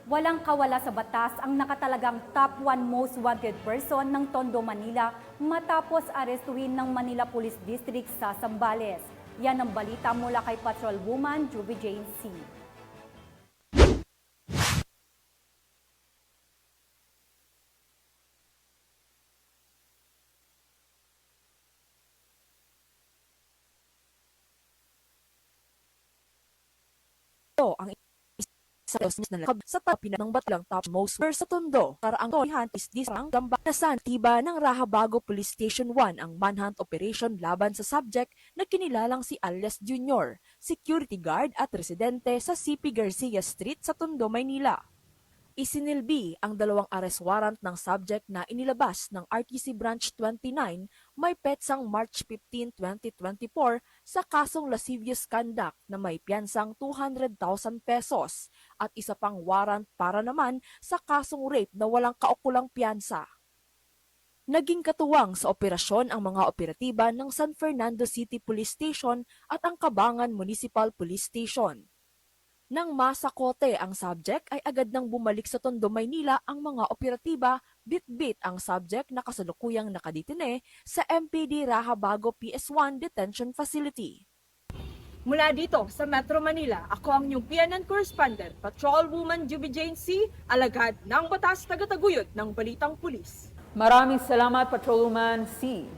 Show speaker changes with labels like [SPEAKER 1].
[SPEAKER 1] Walang kawala sa batas ang nakatalagang top 1 most wanted person ng Tondo, Manila matapos arestuhin ng Manila Police District sa Zambales. Yan ang balita mula kay Patrolwoman Juby Jane C.
[SPEAKER 2] Ito ang isa na nakab sa tapina ng batlang top most sa Tondo. Karaang tohihan is disang gamba na santiba ng Rahabago Police Station 1 ang manhunt operation laban sa subject na kinilalang si Alias Jr., security guard at residente sa CP Garcia Street sa Tondo, Maynila. Isinilbi ang 2 arrest warrant ng subject na inilabas ng RTC Branch 29 may petsang March 15, 2024 sa kasong lascivious conduct na may piyansang 200,000 pesos at isa pang warrant para naman sa kasong rape na walang kaukulang piyansa. Naging katuwang sa operasyon ang mga operatiba ng San Fernando City Police Station at ang Cabangan Municipal Police Station. Nang masakote ang subject ay agad nang bumalik sa Tondo, Maynila ang mga operatiba, bit-bit ang subject na kasalukuyang nakadetine sa MPD Rahabago PS1 Detention Facility.
[SPEAKER 3] Mula dito sa Metro Manila, ako ang inyong PNN correspondent, Patrolwoman Juby Jane C., alagad ng batas tagataguyod ng Balitang Pulis.
[SPEAKER 4] Maraming salamat, Patrolwoman C.